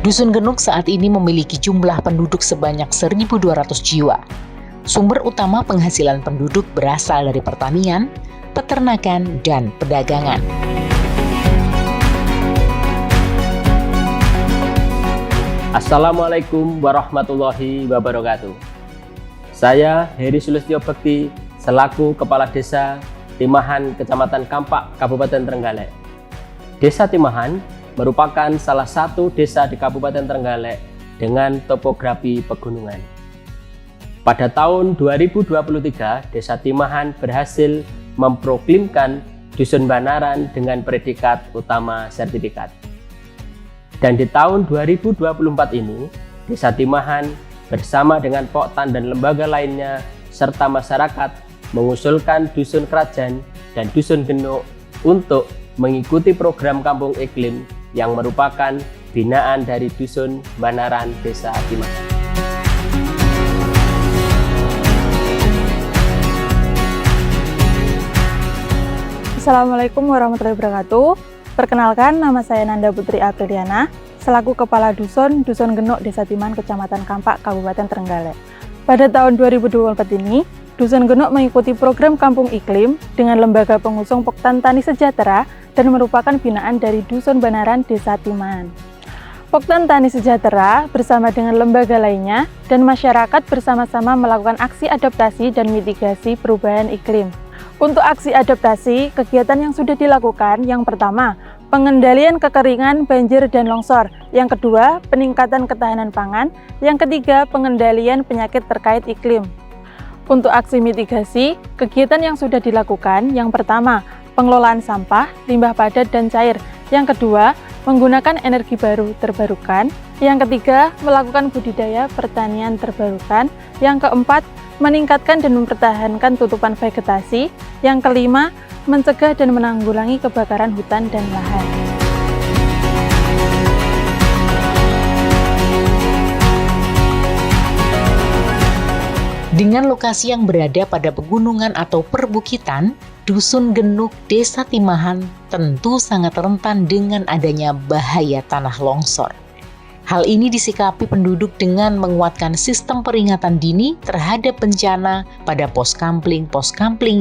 Dusun Genuk saat ini memiliki jumlah penduduk sebanyak 1.200 jiwa. Sumber utama penghasilan penduduk berasal dari pertanian, peternakan, dan perdagangan. Assalamualaikum warahmatullahi wabarakatuh. Saya Heri Sulistyo Bekti selaku Kepala Desa Timahan, Kecamatan Kampak, Kabupaten Trenggalek. Desa Timahan merupakan salah satu desa di Kabupaten Trenggalek dengan topografi pegunungan. Pada tahun 2023, Desa Timahan berhasil memproklimkan Dusun Banaran dengan predikat utama sertifikat. Dan di tahun 2024 ini, Desa Timahan bersama dengan Poktan dan lembaga lainnya serta masyarakat mengusulkan Dusun Krajan dan Dusun Genuk untuk mengikuti program Kampung Iklim yang merupakan binaan dari Dusun Banaran Desa Timahan. Assalamualaikum warahmatullahi wabarakatuh. Perkenalkan, nama saya Nanda Putri Apriliana, selaku Kepala Dusun Genuk Desa Timahan, Kecamatan Kampak, Kabupaten Trenggalek. Pada tahun 2024 ini, Dusun Genuk mengikuti program Kampung Iklim dengan lembaga pengusung Poktan Tani Sejahtera dan merupakan binaan dari Dusun Banaran Desa Timahan. Poktan Tani Sejahtera bersama dengan lembaga lainnya dan masyarakat bersama-sama melakukan aksi adaptasi dan mitigasi perubahan iklim. Untuk aksi adaptasi, kegiatan yang sudah dilakukan, yang pertama, pengendalian kekeringan, banjir, dan longsor. Yang kedua, peningkatan ketahanan pangan. Yang ketiga, pengendalian penyakit terkait iklim. Untuk aksi mitigasi, kegiatan yang sudah dilakukan, yang pertama, pengelolaan sampah, limbah padat, dan cair. Yang kedua, menggunakan energi baru terbarukan. Yang ketiga, melakukan budidaya pertanian terbarukan. Yang keempat, meningkatkan dan mempertahankan tutupan vegetasi. Yang kelima, mencegah dan menanggulangi kebakaran hutan dan lahan. Dengan lokasi yang berada pada pegunungan atau perbukitan, Dusun Genuk Desa Timahan tentu sangat rentan dengan adanya bahaya tanah longsor. Hal ini disikapi penduduk dengan menguatkan sistem peringatan dini terhadap bencana pada pos kampling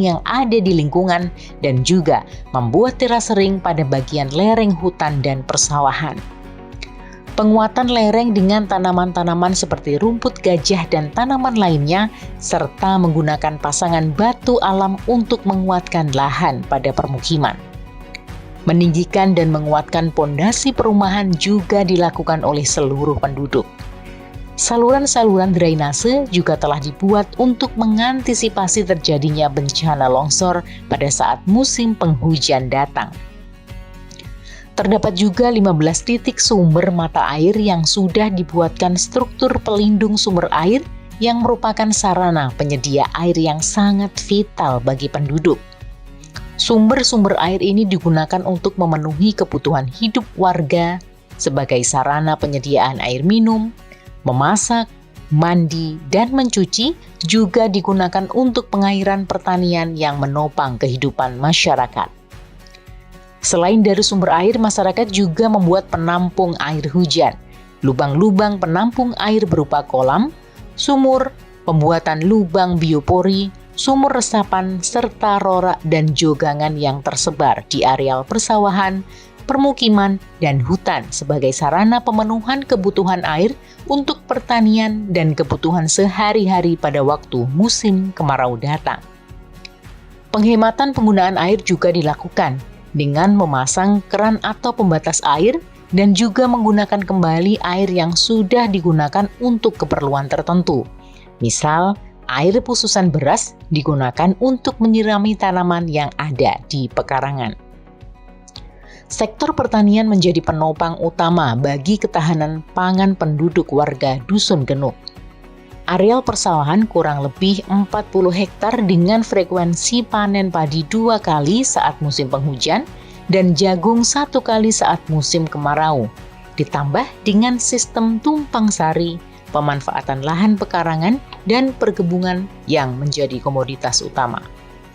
yang ada di lingkungan dan juga membuat terasering pada bagian lereng hutan dan persawahan. Penguatan lereng dengan tanaman-tanaman seperti rumput gajah dan tanaman lainnya, serta menggunakan pasangan batu alam untuk menguatkan lahan pada permukiman. Meninggikan dan menguatkan pondasi perumahan juga dilakukan oleh seluruh penduduk. Saluran-saluran drainase juga telah dibuat untuk mengantisipasi terjadinya bencana longsor pada saat musim penghujan datang. Terdapat juga 15 titik sumber mata air yang sudah dibuatkan struktur pelindung sumber air yang merupakan sarana penyedia air yang sangat vital bagi penduduk. Sumber-sumber air ini digunakan untuk memenuhi kebutuhan hidup warga sebagai sarana penyediaan air minum, memasak, mandi, dan mencuci, juga digunakan untuk pengairan pertanian yang menopang kehidupan masyarakat. Selain dari sumber air, masyarakat juga membuat penampung air hujan, lubang-lubang penampung air berupa kolam, sumur, pembuatan lubang biopori, sumur resapan, serta rorak dan jogangan yang tersebar di areal persawahan, permukiman, dan hutan sebagai sarana pemenuhan kebutuhan air untuk pertanian dan kebutuhan sehari-hari pada waktu musim kemarau datang. Penghematan penggunaan air juga dilakukan dengan memasang keran atau pembatas air dan juga menggunakan kembali air yang sudah digunakan untuk keperluan tertentu. Misal, air pususan beras digunakan untuk menyirami tanaman yang ada di pekarangan. Sektor pertanian menjadi penopang utama bagi ketahanan pangan penduduk warga Dusun Genuk. Areal persawahan kurang lebih 40 hektar dengan frekuensi panen padi 2 kali saat musim penghujan dan jagung 1 kali saat musim kemarau, ditambah dengan sistem tumpang sari, pemanfaatan lahan pekarangan, dan perkebunan yang menjadi komoditas utama.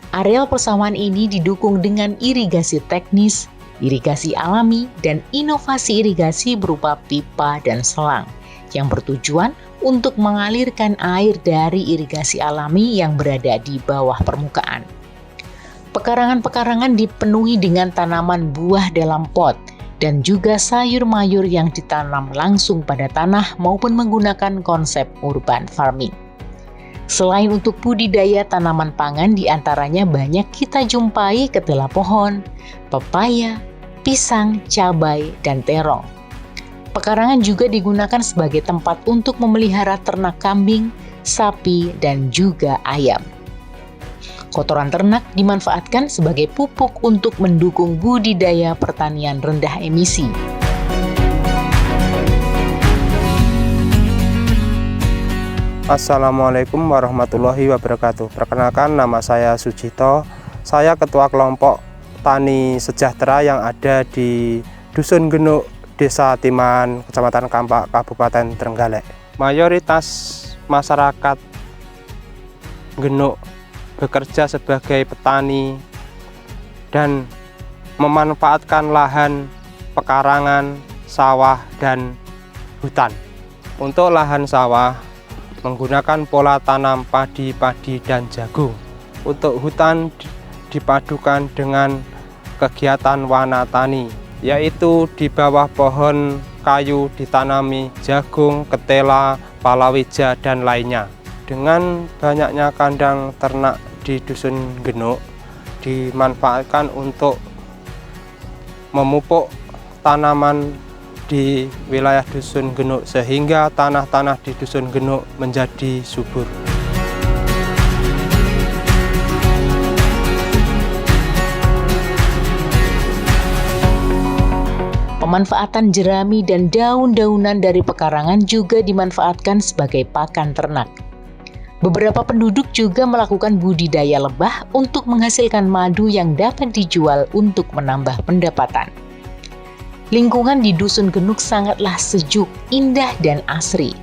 Areal persawahan ini didukung dengan irigasi teknis, irigasi alami, dan inovasi irigasi berupa pipa dan selang yang bertujuan untuk mengalirkan air dari irigasi alami yang berada di bawah permukaan. Pekarangan-pekarangan dipenuhi dengan tanaman buah dalam pot dan juga sayur mayur yang ditanam langsung pada tanah maupun menggunakan konsep urban farming. Selain untuk budidaya tanaman pangan, diantaranya banyak kita jumpai ketela pohon, pepaya, pisang, cabai, dan terong. Pekarangan juga digunakan sebagai tempat untuk memelihara ternak kambing, sapi, dan juga ayam. Kotoran ternak dimanfaatkan sebagai pupuk untuk mendukung budidaya pertanian rendah emisi. Assalamualaikum warahmatullahi wabarakatuh. Perkenalkan, nama saya Sujito. Saya ketua kelompok Tani Sejahtera yang ada di Dusun Genuk, Desa Timahan, Kecamatan Kampak, Kabupaten Trenggalek. Mayoritas masyarakat Genuk bekerja sebagai petani dan memanfaatkan lahan pekarangan, sawah, dan hutan. Untuk lahan sawah menggunakan pola tanam padi, dan jagung. Untuk hutan dipadukan dengan kegiatan wanatani, yaitu di bawah pohon kayu ditanami jagung, ketela, palawija, dan lainnya. Dengan banyaknya kandang ternak di Dusun Genuk dimanfaatkan untuk memupuk tanaman di wilayah Dusun Genuk sehingga tanah-tanah di Dusun Genuk menjadi subur. Pemanfaatan jerami dan daun-daunan dari pekarangan juga dimanfaatkan sebagai pakan ternak. Beberapa penduduk juga melakukan budidaya lebah untuk menghasilkan madu yang dapat dijual untuk menambah pendapatan. Lingkungan di Dusun Genuk sangatlah sejuk, indah, dan asri.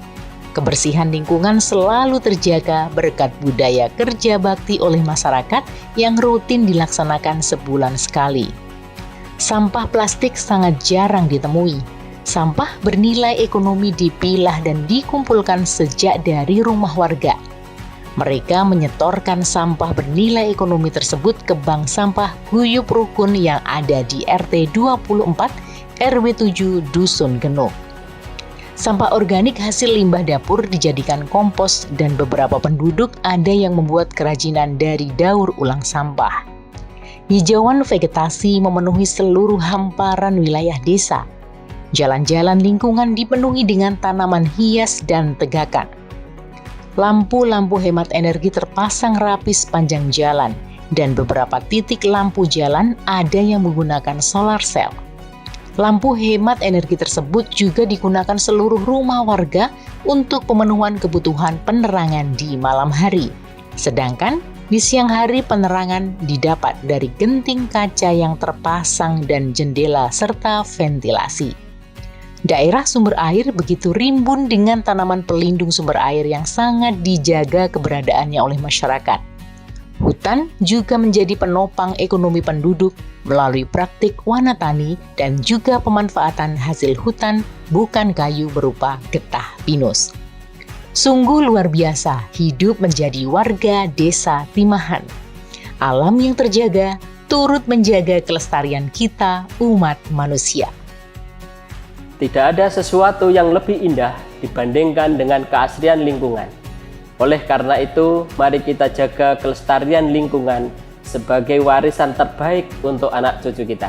Kebersihan lingkungan selalu terjaga berkat budaya kerja bakti oleh masyarakat yang rutin dilaksanakan sebulan sekali. Sampah plastik sangat jarang ditemui. Sampah bernilai ekonomi dipilah dan dikumpulkan sejak dari rumah warga. Mereka menyetorkan sampah bernilai ekonomi tersebut ke bank sampah Guyup Rukun yang ada di RT 24 RW 7 Dusun Genuk. Sampah organik hasil limbah dapur dijadikan kompos dan beberapa penduduk ada yang membuat kerajinan dari daur ulang sampah. Hijauan vegetasi memenuhi seluruh hamparan wilayah desa. Jalan-jalan lingkungan dipenuhi dengan tanaman hias dan tegakan. Lampu-lampu hemat energi terpasang rapi sepanjang jalan dan beberapa titik lampu jalan ada yang menggunakan solar cell. Lampu hemat energi tersebut juga digunakan seluruh rumah warga untuk pemenuhan kebutuhan penerangan di malam hari. Sedangkan di siang hari penerangan didapat dari genting kaca yang terpasang dan jendela serta ventilasi. Daerah sumber air begitu rimbun dengan tanaman pelindung sumber air yang sangat dijaga keberadaannya oleh masyarakat. Hutan juga menjadi penopang ekonomi penduduk melalui praktik wanatani dan juga pemanfaatan hasil hutan bukan kayu berupa getah pinus. Sungguh luar biasa hidup menjadi warga desa Timahan. Alam yang terjaga turut menjaga kelestarian kita umat manusia. Tidak ada sesuatu yang lebih indah dibandingkan dengan keasrian lingkungan. Oleh karena itu, mari kita jaga kelestarian lingkungan sebagai warisan terbaik untuk anak cucu kita.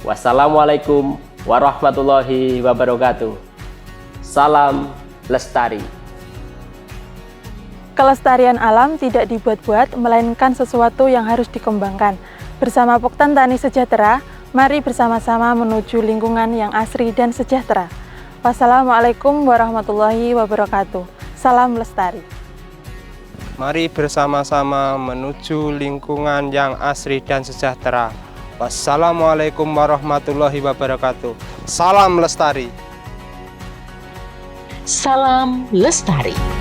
Wassalamualaikum warahmatullahi wabarakatuh. Salam lestari. Kelestarian alam tidak dibuat-buat, melainkan sesuatu yang harus dikembangkan. Bersama Poktan Tani Sejahtera, mari bersama-sama menuju lingkungan yang asri dan sejahtera. Wassalamualaikum warahmatullahi wabarakatuh. Salam lestari. Mari bersama-sama menuju lingkungan yang asri dan sejahtera. Wassalamualaikum warahmatullahi wabarakatuh. Salam lestari. Salam lestari.